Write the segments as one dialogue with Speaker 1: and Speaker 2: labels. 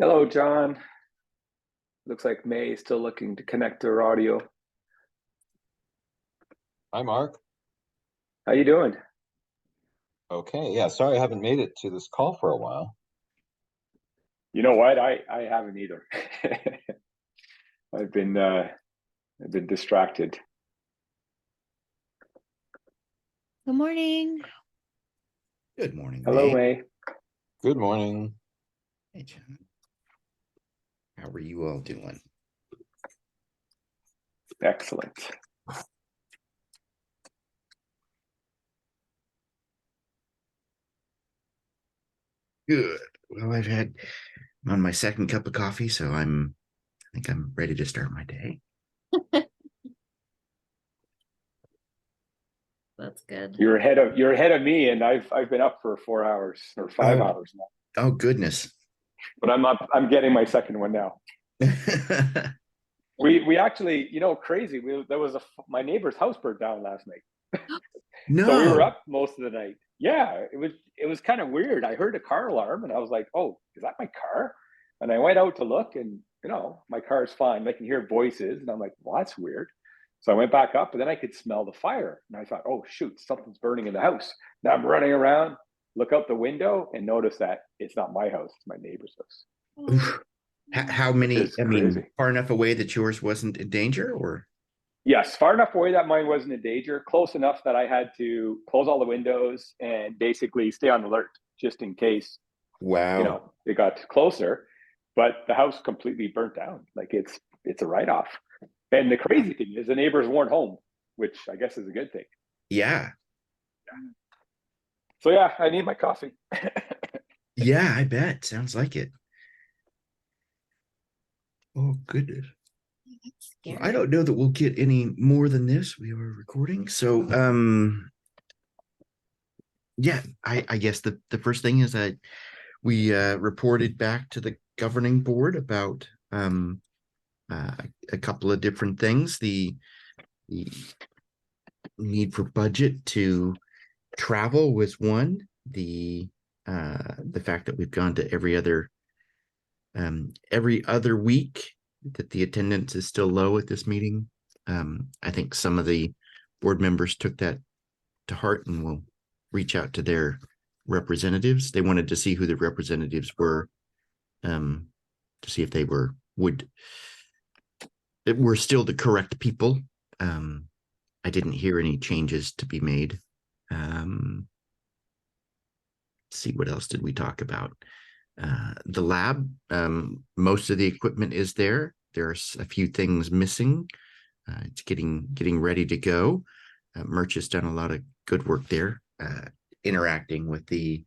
Speaker 1: Hello, John. Looks like May is still looking to connect to her audio.
Speaker 2: Hi, Mark.
Speaker 1: How you doing?
Speaker 2: Okay, yeah, sorry I haven't made it to this call for a while.
Speaker 1: You know what? I haven't either. I've been distracted.
Speaker 3: Good morning.
Speaker 4: Good morning,
Speaker 1: Hello,
Speaker 4: May.
Speaker 1: May.
Speaker 2: Good morning.
Speaker 4: Hey, John. How are you all doing?
Speaker 1: Excellent.
Speaker 4: Good. Well, I'm on my second cup of coffee, so I think I'm ready to start my day.
Speaker 3: That's good.
Speaker 1: You're ahead of me, and I've been up for 4 hours or 5 hours now.
Speaker 4: Oh, goodness.
Speaker 1: But I'm up. I'm getting my second one now. We actually, crazy. There was my neighbor's house burned down last night.
Speaker 4: No.
Speaker 1: So we were up most of the night. Yeah, it was kind of weird. I heard a car alarm and I was like, "Oh, is that my car?" And I went out to look, and my car is fine. I can hear voices, and I'm like, "Well, that's weird." So I went back up, and then I could smell the fire, and I thought, "Oh shoot, something's burning in the house." Now I'm running around, look out the window, and notice that it's not my house; it's my neighbor's house.
Speaker 4: Oof. How many?
Speaker 1: It's
Speaker 4: I mean,
Speaker 1: crazy.
Speaker 4: far enough away that yours wasn't in danger, or?
Speaker 1: Yes, far enough away that mine wasn't in danger, close enough that I had to close all the windows and basically stay on alert just in case,
Speaker 4: Wow.
Speaker 1: it got closer. But the house completely burnt down. Like it's a write-off. And the crazy thing is the neighbors weren't home, which I guess is a good thing.
Speaker 4: Yeah.
Speaker 1: So yeah, I need my coffee.
Speaker 4: Yeah, I bet. Sounds like it. Oh, goodness. Well, I don't know that we'll get any more than this. We are recording. So, yeah, I guess the first thing is that we reported back to the governing board about a couple of different things. The need for budget to travel was one. The fact that we've gone to every other week, that the attendance is still low at this meeting. I think some of the board members took that to heart and will reach out to their representatives. They wanted to see who the representatives were, to see if they were still the correct people. I didn't hear any changes to be made. See, what else did we talk about? The lab, most of the equipment is there. There's a few things missing. It's getting ready to go. Merch has done a lot of good work there, interacting with the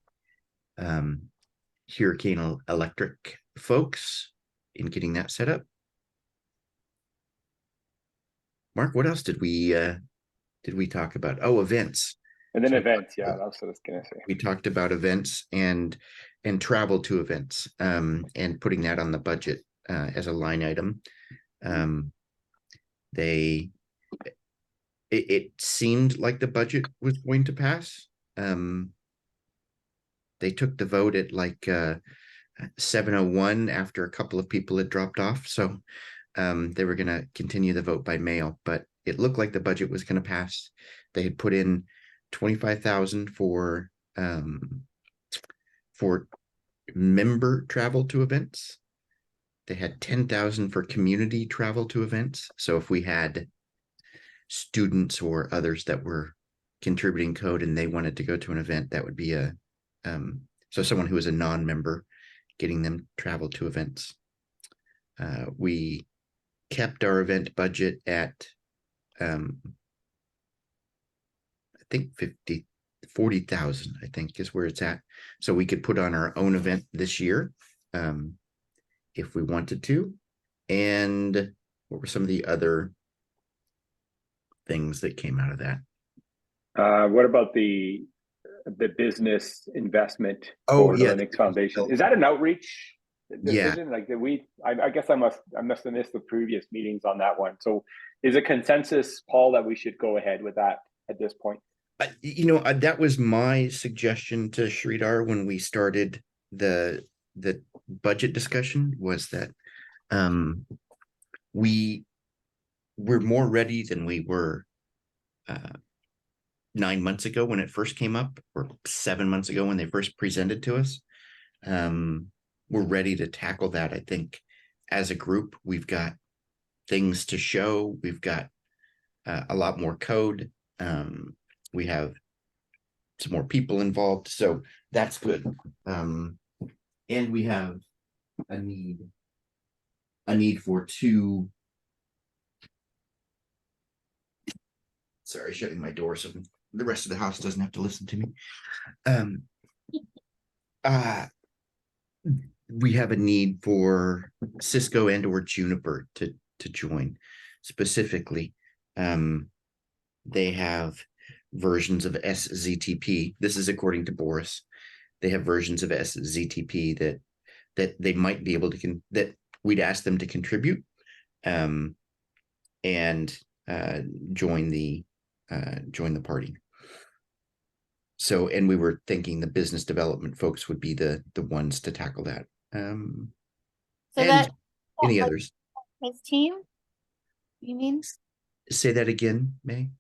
Speaker 4: Hurricane Electric folks in getting that set up. Mark, what else did we talk about? Oh, events.
Speaker 1: And then events, yeah, that's what I was gonna say.
Speaker 4: We talked about events and travel to events, and putting that on the budget as a line item. It seemed like the budget was going to pass. They took the vote at like 7:01 after a couple of people had dropped off, so they were going to continue the vote by mail, but it looked like the budget was going to pass. They had put in 25,000 for member travel to events. They had 10,000 for community travel to events. So if we had students or others that were contributing code and they wanted to go to an event, that would be so someone who is a non-member, getting them travel to events. We kept our event budget at I think 40,000, I think, is where it's at. So we could put on our own event this year, if we wanted to. And what were some of the other things that came out of that?
Speaker 1: What about the business investment
Speaker 4: Oh,
Speaker 1: for the
Speaker 4: yeah.
Speaker 1: Linux Foundation? Is that an outreach decision?
Speaker 4: Yeah.
Speaker 1: Like I guess I must have missed the previous meetings on that one. So is a consensus, Paul, that we should go ahead with that at this point?
Speaker 4: That was my suggestion to Sridhar when we started the budget discussion was that we're more ready than we were 9 months ago when it first came up, or 7 months ago when they first presented to us. We're ready to tackle that. I think as a group, we've got things to show. We've got a lot more code. We have some more people involved, so that's good. And we have a need for two. Sorry, shutting my door so the rest of the house doesn't have to listen to me. We have a need for Cisco and or Juniper to join. Specifically, they have versions of SZTP. This is according to Boris. They have versions of SZTP that they might be able to that we'd ask them to contribute and join the party. So, and we were thinking the business development folks would be the ones to tackle that.
Speaker 3: So
Speaker 4: and
Speaker 3: that
Speaker 4: any
Speaker 3: like
Speaker 4: others?
Speaker 3: his team? You mean?
Speaker 4: Say that again, May?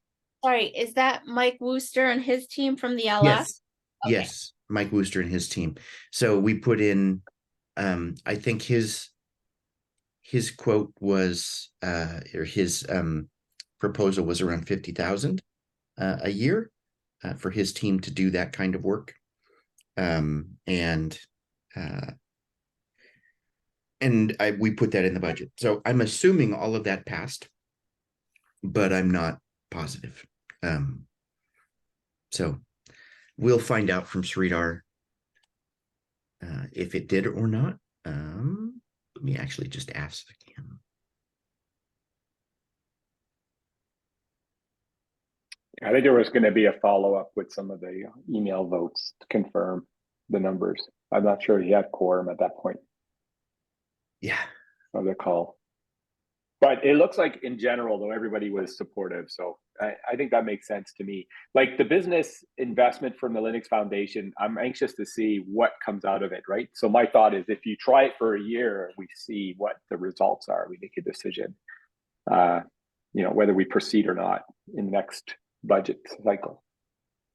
Speaker 3: Sorry, is that Mike Wooster and his team from the LS?
Speaker 4: Yes.
Speaker 3: Okay.
Speaker 4: Yes, Mike Wooster and his team. So we put in, I think his quote was, or his proposal was around 50,000 a year for his team to do that kind of work. We put that in the budget. So I'm assuming all of that passed, but I'm not positive. So we'll find out from Sridhar if it did or not. Let me actually just ask him.
Speaker 1: I think there was going to be a follow-up with some of the email votes to confirm the numbers. I'm not sure he had quorum at that point
Speaker 4: Yeah.
Speaker 1: of the call. But it looks like in general, though, everybody was supportive. So I think that makes sense to me. Like the business investment from the Linux Foundation, I'm anxious to see what comes out of it, right? So my thought is if you try it for a year, we see what the results are, we make a decision, whether we proceed or not in the next budget cycle.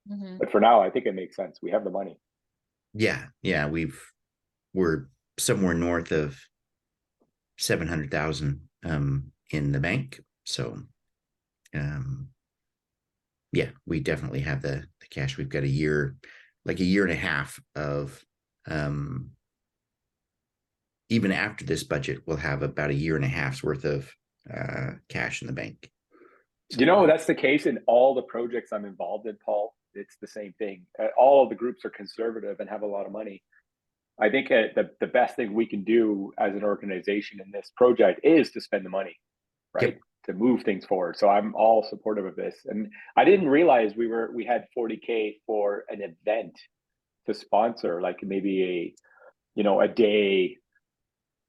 Speaker 3: Mhm.
Speaker 1: But for now, I think it makes sense. We have the money.
Speaker 4: Yeah. We're somewhere north of 700,000 in the bank. So yeah, we definitely have the cash. We've got a year and a half of even after this budget, we'll have about a year and a half's worth of cash in the bank. So,
Speaker 1: That's the case in all the projects I'm involved in, Paul. It's the same thing. All of the groups are conservative and have a lot of money. I think the best thing we can do as an organization in this project is to spend the money, right?
Speaker 4: Yep.
Speaker 1: To move things forward. So I'm all supportive of this. And I didn't realize we had 40K for an event to sponsor, like maybe a day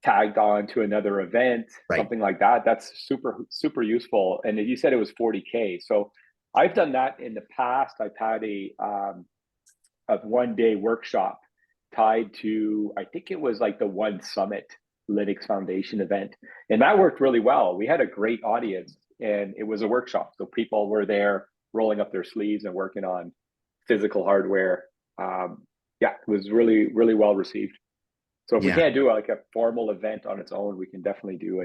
Speaker 1: tagged on to another event,
Speaker 4: right.
Speaker 1: Something like that. That's super, super useful. And you said it was 40K. So I've done that in the past. I've had a 1-day workshop tied to, I think it was like the One Summit Linux Foundation event. And that worked really well. We had a great audience and it was a workshop. So people were there rolling up their sleeves and working on physical hardware. It was really, really well received. So if we can't do like a formal event on its own, we can definitely do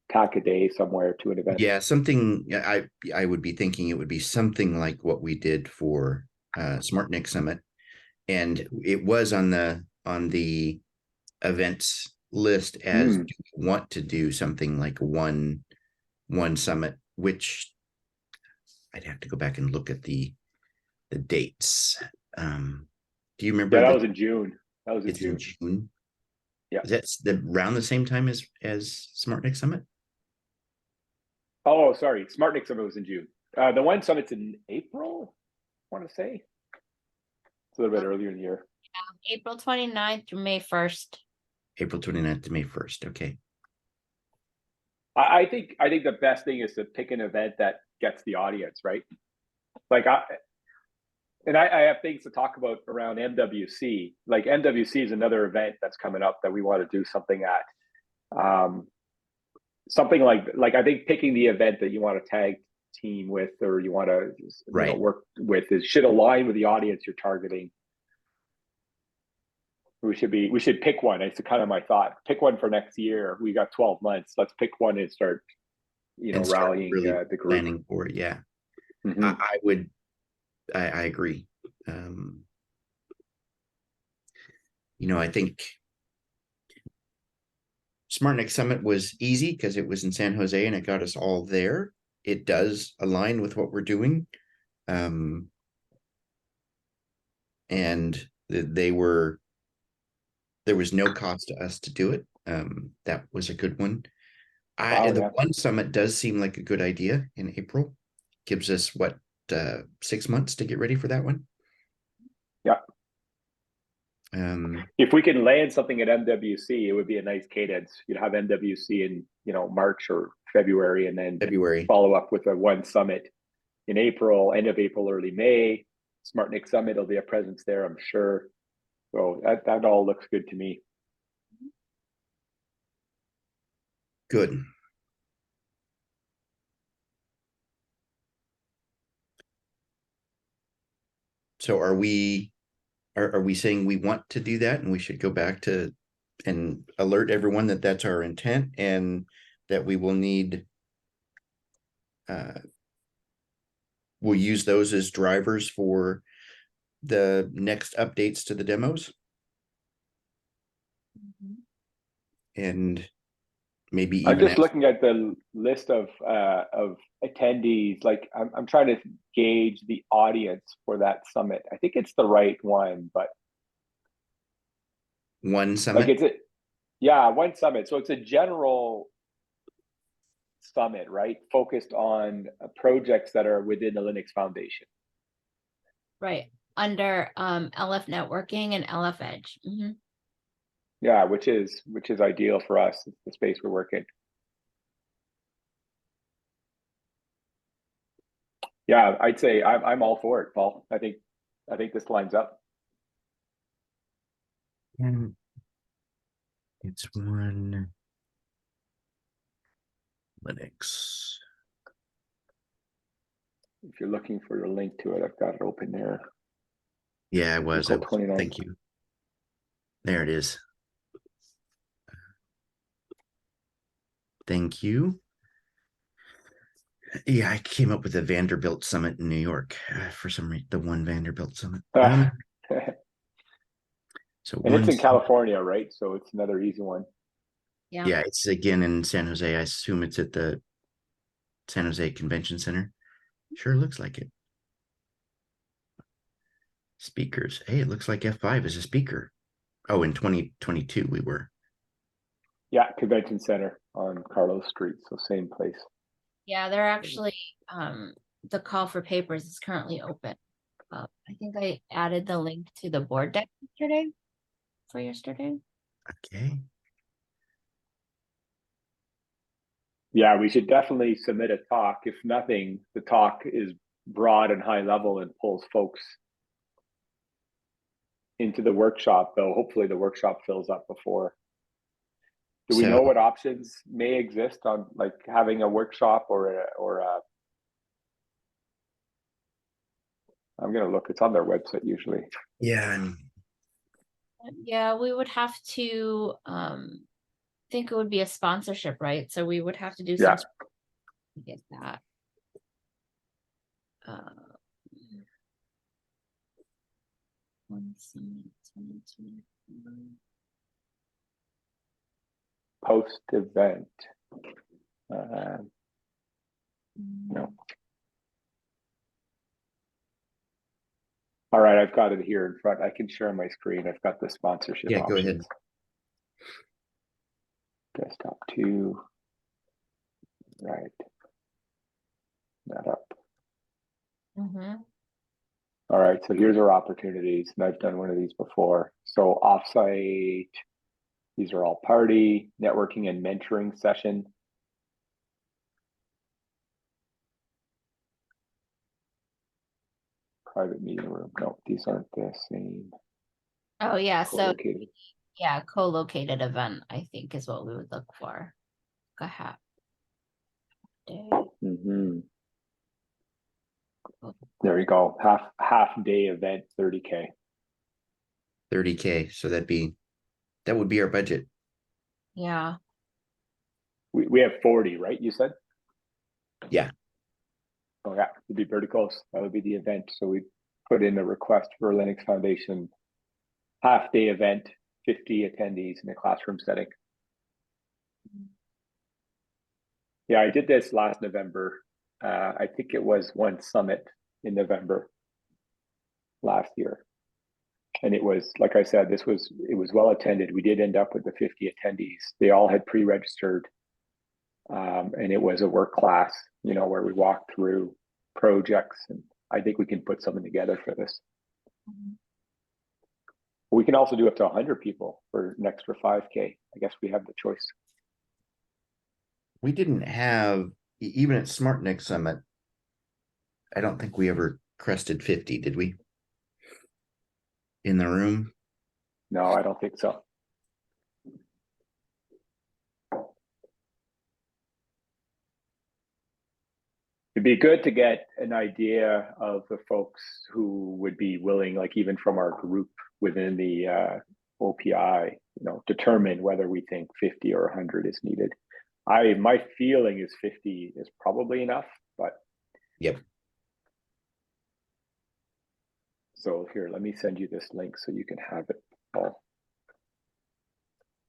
Speaker 1: tack a day somewhere to an event.
Speaker 4: Yeah, something I would be thinking it would be something like what we did for SmartNIC Summit. And it was on the events list as do you want to do something like one summit, which I'd have to go back and look at the dates. Do you remember?
Speaker 1: Yeah, that was in June.
Speaker 4: It's in June.
Speaker 1: Yeah.
Speaker 4: That's around the same time as SmartNIC Summit?
Speaker 1: Oh, sorry. SmartNIC Summit was in June. The One Summit's in April, I want to say. It's a little bit earlier in the year.
Speaker 3: April 29th through May 1st.
Speaker 4: April 29th to May 1st. Okay.
Speaker 1: I think the best thing is to pick an event that gets the audience, right? Like And I have things to talk about around MWC. Like MWC is another event that's coming up that we want to do something at. Something like I think picking the event that you want to tag team with or you want to
Speaker 4: Right.
Speaker 1: work with should align with the audience you're targeting. We should pick one. It's kind of my thought. Pick one for next year. We got 12 months. Let's pick one and start,
Speaker 4: And start
Speaker 1: rallying
Speaker 4: really
Speaker 1: the group.
Speaker 4: planning for it. Yeah.
Speaker 1: Mhm.
Speaker 4: I agree. I think SmartNIC Summit was easy because it was in San Jose and it got us all there. It does align with what we're doing. And there was no cost to us to do it. That was a good one. The One Summit does seem like a good idea in April. Gives us 6 months to get ready for that one.
Speaker 1: Yeah.
Speaker 4: Um,
Speaker 1: If we can land something at MWC, it would be a nice cadence. You'd have MWC in, March or February, and then
Speaker 4: February.
Speaker 1: follow up with a One Summit in April, end of April, early May. SmartNIC Summit will be a presence there, I'm sure. So that all looks good to me.
Speaker 4: Good. So are we saying we want to do that and we should go back to and alert everyone that that's our intent and that we will need we'll use those as drivers for the next updates to the demos? And maybe
Speaker 1: I'm
Speaker 4: even
Speaker 1: just looking at the list of attendees. Like I'm trying to gauge the audience for that summit. I think it's the right one, but
Speaker 4: One Summit.
Speaker 1: like One Summit. So it's a general summit, right? Focused on projects that are within the Linux Foundation.
Speaker 3: Right. Under LF networking and LF Edge.
Speaker 1: Yeah, which is ideal for us. It's the space we're working. Yeah, I'd say I'm all for it, Paul. I think this lines up.
Speaker 4: And it's one Linux.
Speaker 1: If you're looking for the link to it, I've got it open there.
Speaker 4: Yeah, I was. Thank you. There it is. Thank you. Yeah, I came up with the Vanderbilt Summit in New York for some reason. The one Vanderbilt Summit. So
Speaker 1: and it's in California, right? So it's another easy one.
Speaker 3: Yeah,
Speaker 4: it's again in San Jose. I assume it's at the San Jose Convention Center. Sure looks like it. Speakers. Hey, it looks like F5 is a speaker. Oh, in 2022 we were.
Speaker 1: Yeah, Convention Center on Carlos Street, so same place.
Speaker 3: Yeah, they're actually the call for papers is currently open. I think I added the link to the board deck yesterday.
Speaker 4: Okay.
Speaker 1: Yeah, we should definitely submit a talk. If nothing, the talk is broad and high level and pulls folks into the workshop, though hopefully the workshop fills up before. Do we know what options may exist on like having a workshop or a I'm gonna look, it's on their website usually.
Speaker 4: Yeah.
Speaker 3: Yeah, we would have to think it would be a sponsorship, right? So we would have to do some to get that.
Speaker 1: Post event. No. All right, I've got it here in front. I can share my screen. I've got the sponsorship options.
Speaker 4: Go ahead.
Speaker 1: Desktop 2. Right. That up. All right, so here's our opportunities. And I've done one of these before. So offsite, these are all party, networking and mentoring session. private meeting room. No, these aren't the same.
Speaker 3: Oh, yeah, so,
Speaker 1: Co-located.
Speaker 3: yeah, co-located event, I think is what we would look for. A half day.
Speaker 1: Mm-hmm. There you go. Half day event, 30K.
Speaker 4: 30K. So that would be our budget.
Speaker 3: Yeah,
Speaker 1: We have 40, right? You said?
Speaker 4: Yeah.
Speaker 1: Oh yeah, it'd be pretty close. That would be the event. So we put in a request for Linux Foundation half day event, 50 attendees in a classroom setting. Yeah, I did this last November. I think it was one summit in November last year. And it was, like I said, it was well attended. We did end up with the 50 attendees. They all had pre-registered. And it was a work class, where we walked through projects, and I think we can put something together for this. We can also do up to 100 people for an extra 5K. I guess we have the choice.
Speaker 4: We didn't have, even at SmartNIC Summit, I don't think we ever crested 50, did we? In the room?
Speaker 1: No, I don't think so. It'd be good to get an idea of the folks who would be willing, like even from our group within the OPI, determine whether we think 50 or 100 is needed. My feeling is 50 is probably enough, but.
Speaker 4: Yep.
Speaker 1: So here, let me send you this link so you can have it all.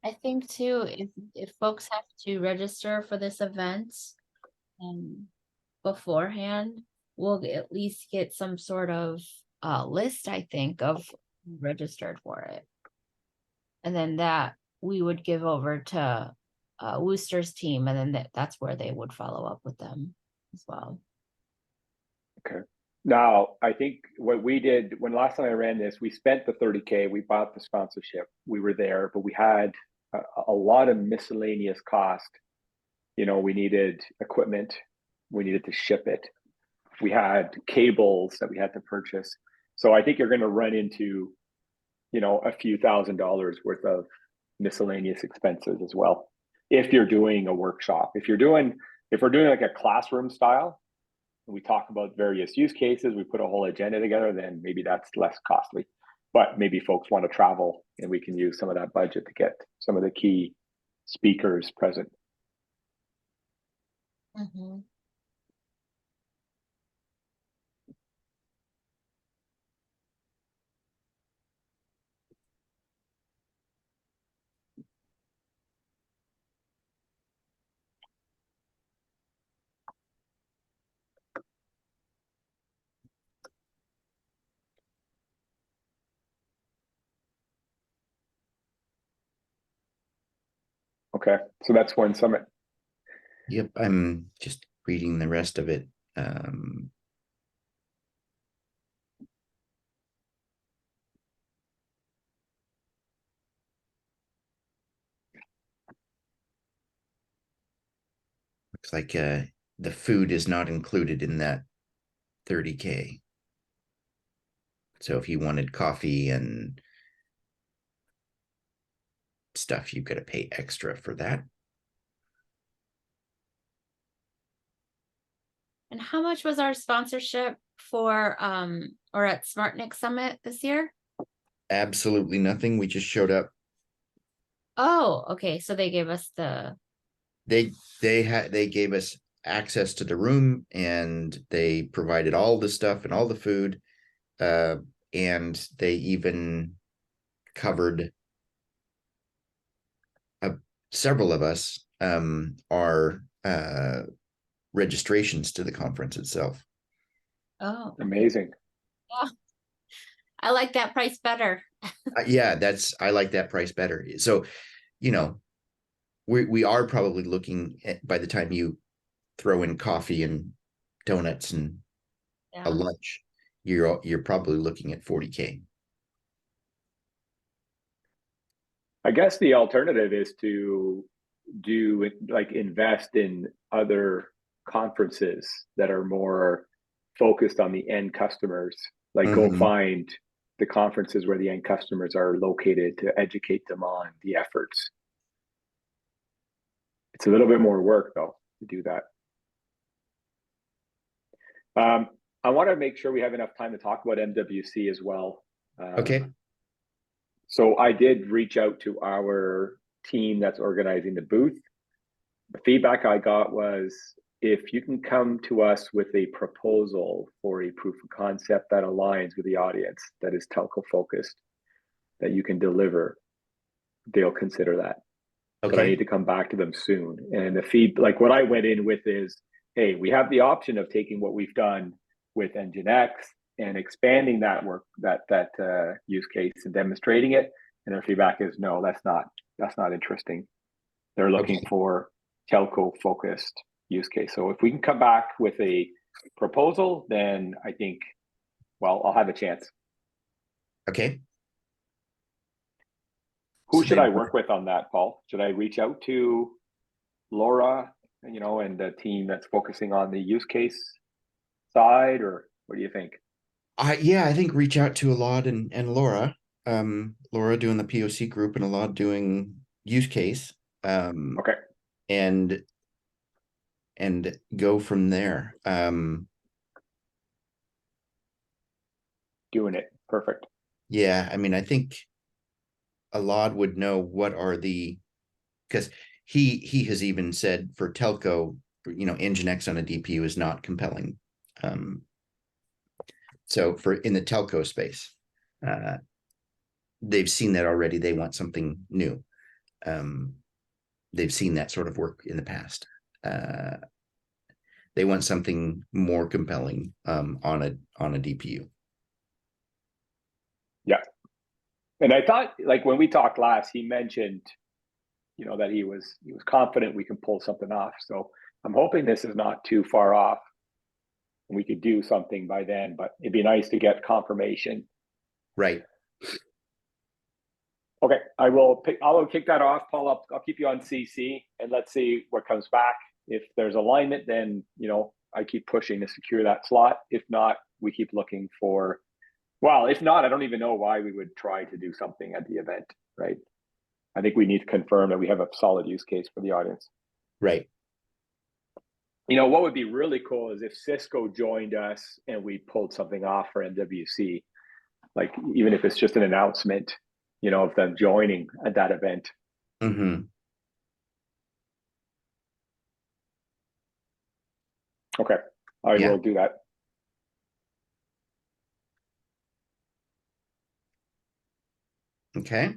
Speaker 3: I think too, if folks have to register for this event beforehand, we'll at least get some sort of list, I think, of who registered for it. And then that we would give over to Wooster's team, and then that's where they would follow up with them as well.
Speaker 1: Okay. Now, I think what we did when last time I ran this, we spent the 30K, we bought the sponsorship, we were there, but we had a lot of miscellaneous cost. We needed equipment, we needed to ship it. We had cables that we had to purchase. So I think you're going to run into, a few $1,000s worth of miscellaneous expenses as well. If you're doing a workshop, if we're doing like a classroom style, we talk about various use cases, we put a whole agenda together, then maybe that's less costly. But maybe folks want to travel, and we can use some of that budget to get some of the key speakers present.
Speaker 3: Mm-hmm.
Speaker 1: Okay, so that's one summit.
Speaker 4: Yep, I'm just reading the rest of it. Looks like the food is not included in that 30K. So if you wanted coffee and stuff, you've got to pay extra for that.
Speaker 3: And how much was our sponsorship for or at SmartNIC Summit this year?
Speaker 4: Absolutely nothing. We just showed up.
Speaker 3: Oh, okay. So they gave us the
Speaker 4: They gave us access to the room, and they provided all the stuff and all the food. And they even covered several of us our registrations to the conference itself.
Speaker 3: Oh,
Speaker 1: Amazing.
Speaker 3: yeah. I like that price better.
Speaker 4: Yeah, I like that price better. So, we are probably looking at, by the time you throw in coffee and donuts and a lunch, you're probably looking at 40K.
Speaker 1: I guess the alternative is to invest in other conferences that are more focused on the end customers. Like go
Speaker 4: Mhm.
Speaker 1: find the conferences where the end customers are located to educate them on the efforts. It's a little bit more work though to do that. I want to make sure we have enough time to talk about MWC as well.
Speaker 4: Okay.
Speaker 1: So I did reach out to our team that's organizing the booth. The feedback I got was, if you can come to us with a proposal for a proof of concept that aligns with the audience, that is telco focused, that you can deliver, they'll consider that. But I need
Speaker 4: Okay.
Speaker 1: to come back to them soon. And the feed, like what I went in with is, hey, we have the option of taking what we've done with NGINX and expanding that work, that use case and demonstrating it. And their feedback is, no, that's not interesting. They're looking
Speaker 4: Okay.
Speaker 1: for telco focused use case. So if we can come back with a proposal, then I think, well, I'll have a chance.
Speaker 4: Okay.
Speaker 1: Who
Speaker 4: So
Speaker 1: should
Speaker 4: they
Speaker 1: I work with on that, Paul? Should I reach out to Laura, and the team that's focusing on the use case side, or what do you think?
Speaker 4: Yeah, I think reach out to Alod and Laura. Laura doing the POC group and Alod doing use case.
Speaker 1: Okay.
Speaker 4: And go from there.
Speaker 1: Doing it. Perfect.
Speaker 4: Yeah, I mean, I think Alod would know what are the, because he has even said for telco, Nginx on a DPU is not compelling. So for in the telco space, they've seen that already. They want something new. They've seen that sort of work in the past. They want something more compelling on a DPU.
Speaker 1: Yeah. And I thought, like when we talked last, he mentioned, that he was confident we can pull something off. So I'm hoping this is not too far off and we could do something by then, but it'd be nice to get confirmation.
Speaker 4: Right.
Speaker 1: Okay, I will kick that off, Paul. I'll keep you on CC and let's see what comes back. If there's alignment, then I keep pushing to secure that slot. If not, we keep looking for. Well, if not, I don't even know why we would try to do something at the event, right? I think we need to confirm that we have a solid use case for the audience.
Speaker 4: Right.
Speaker 1: What would be really cool is if Cisco joined us and we pulled something off for MWC, like even if it's just an announcement, of them joining at that event.
Speaker 4: Mm-hmm.
Speaker 1: Okay, I will do that.
Speaker 4: Okay.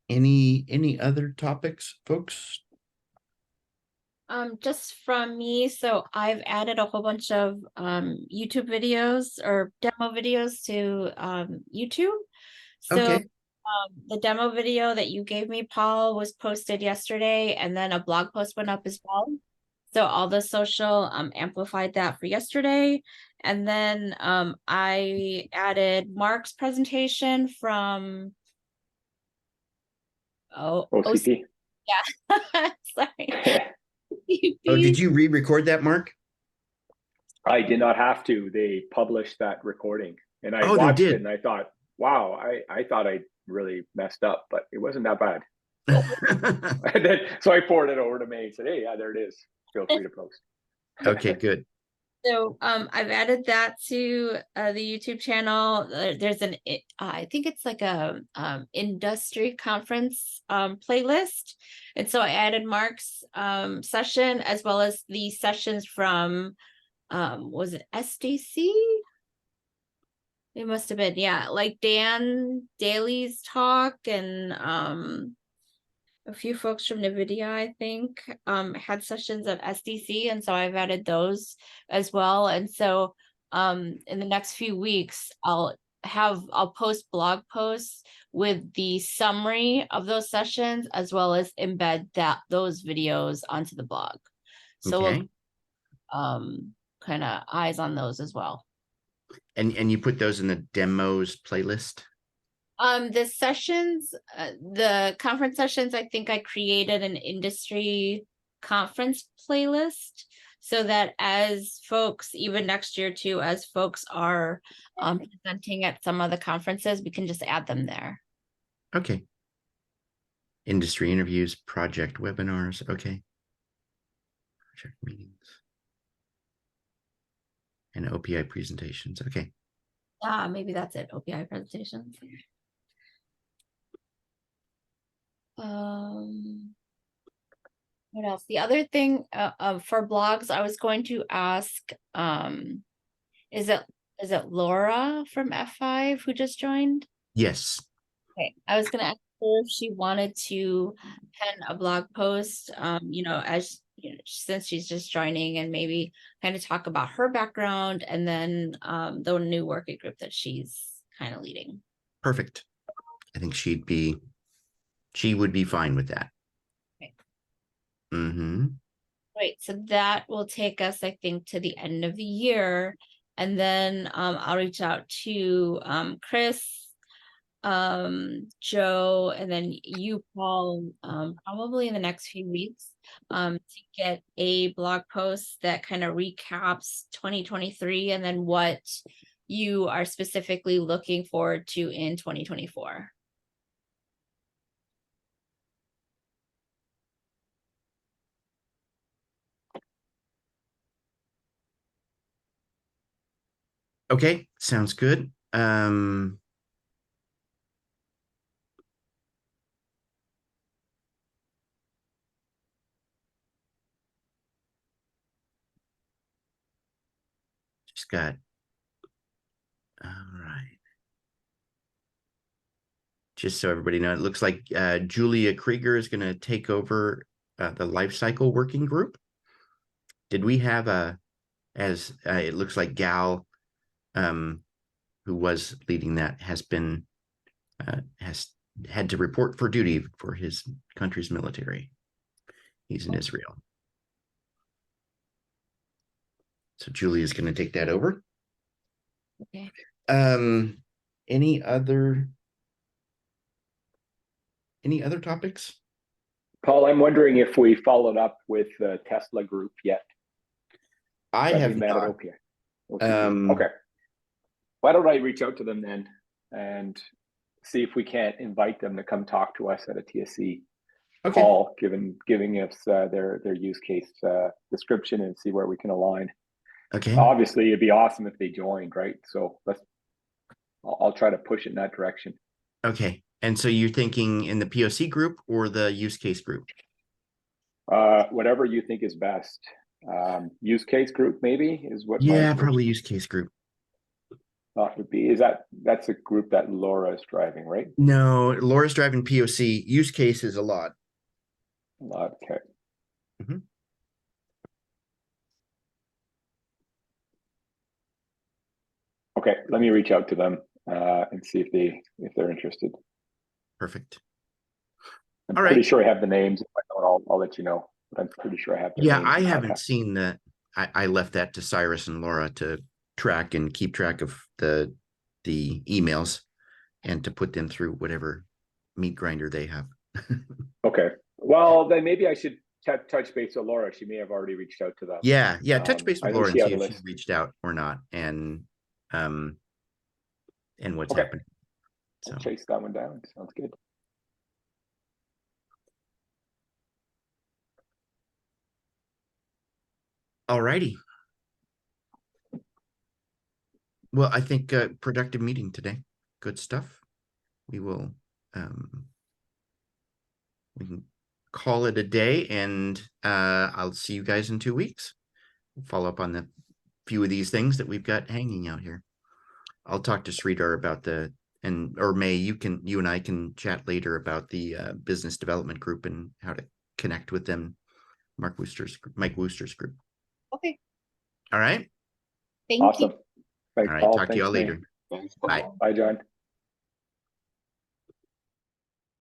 Speaker 4: Any other topics, folks?
Speaker 3: Just from me, so I've added a whole bunch of YouTube videos or demo videos to YouTube. So
Speaker 4: Okay.
Speaker 3: the demo video that you gave me, Paul, was posted yesterday, and then a blog post went up as well. So all the social amplified that for yesterday. And then I added Mark's presentation from
Speaker 1: OCP.
Speaker 3: Yeah. Sorry.
Speaker 4: Oh, did you re-record that, Mark?
Speaker 1: I did not have to. They published that recording and I
Speaker 4: Oh, they
Speaker 1: watched
Speaker 4: did.
Speaker 1: it and I thought, wow, I thought I really messed up, but it wasn't that bad. So, so I forwarded it over to May and said, hey, yeah, there it is. Feel free to post.
Speaker 4: Okay, good.
Speaker 3: So I've added that to the YouTube channel. There's an I think it's like a industry conference playlist. And so I added Mark's session as well as the sessions from was it SDC? It must have been, yeah, like Dan Daly's talk and a few folks from NVIDIA, I think, had sessions at SDC, and so I've added those as well. And so in the next few weeks, I'll post blog posts with the summary of those sessions as well as embed those videos onto the blog. So
Speaker 4: Okay.
Speaker 3: kind of eyes on those as well.
Speaker 4: And you put those in the demos playlist?
Speaker 3: The sessions, the conference sessions, I think I created an industry conference playlist so that as folks, even next year too, as folks are presenting at some of the conferences, we can just add them there.
Speaker 4: Okay. Industry interviews, project webinars. Okay. Project meetings. And OPI presentations. Okay.
Speaker 3: Maybe that's it. OPI presentations. What else? The other thing for blogs, I was going to ask, is it Laura from F5 who just joined?
Speaker 4: Yes.
Speaker 3: Okay, I was gonna ask her if she wanted to pen a blog post, you know, as you know, since she's just joining, and maybe kind of talk about her background and then the new working group that she's kind of leading.
Speaker 4: Perfect. I think she would be fine with that.
Speaker 3: Okay.
Speaker 4: Mm-hmm.
Speaker 3: Great. So that will take us, I think, to the end of the year. And then I'll reach out to Chris, Joe, and then you, Paul, probably in the next few weeks to get a blog post that kind of recaps 2023 and then what you are specifically looking forward to in 2024.
Speaker 4: Okay, sounds good. Just got, all right. Just so everybody knows, it looks like Julia Krieger is going to take over the life cycle working group. Did we have it looks like Gal, who was leading that, has had to report for duty for his country's military. He's in Israel. So Julia is going to take that over.
Speaker 3: Okay.
Speaker 4: Any other topics?
Speaker 1: Paul, I'm wondering if we followed up with the Tesla group yet.
Speaker 4: I have
Speaker 1: met
Speaker 4: not.
Speaker 1: at OPI. Okay. Why don't I reach out to them then and see if we can't invite them to come talk to us at a TSC call, giving us their use case description and see where we can align.
Speaker 4: Okay.
Speaker 1: Obviously, it'd be awesome if they joined, right? So I'll try to push it in that direction.
Speaker 4: Okay. And so you're thinking in the POC group or the use case group?
Speaker 1: Whatever you think is best. Use case group maybe is what.
Speaker 4: Yeah, probably use case group.
Speaker 1: Thought would be. That's a group that Laura is driving, right?
Speaker 4: No, Laura's driving POC. Use case is a lot.
Speaker 1: Okay.
Speaker 4: Mm-hmm.
Speaker 1: Okay, let me reach out to them and see if they're interested.
Speaker 4: Perfect.
Speaker 1: I'm
Speaker 4: All
Speaker 1: pretty
Speaker 4: right.
Speaker 1: sure I have the names. If I don't, I'll let you know. But I'm pretty sure I have.
Speaker 4: Yeah, I haven't seen that. I left that to Cyrus and Laura to track and keep track of the emails and to put them through whatever meat grinder they have.
Speaker 1: Okay. Well, then maybe I should touch base with Laura. She may have already reached out to them.
Speaker 4: Yeah. Touch base with Laura and see if she reached out or not, and what's happening. So
Speaker 1: I'll chase that one down. Sounds good.
Speaker 4: All righty. Well, I think productive meeting today. Good stuff. We will we can call it a day, and I'll see you guys in 2 weeks. We'll follow up on the few of these things that we've got hanging out here. I'll talk to Sridhar about or May, you and I can chat later about the business development group and how to connect with them. Mike Wooster's group.
Speaker 3: Okay.
Speaker 4: All right.
Speaker 3: Thank
Speaker 1: Awesome.
Speaker 3: you.
Speaker 1: Thanks,
Speaker 4: All right.
Speaker 1: Paul.
Speaker 4: Talk to y'all later.
Speaker 1: Thanks,
Speaker 4: Bye.
Speaker 1: Bye, John.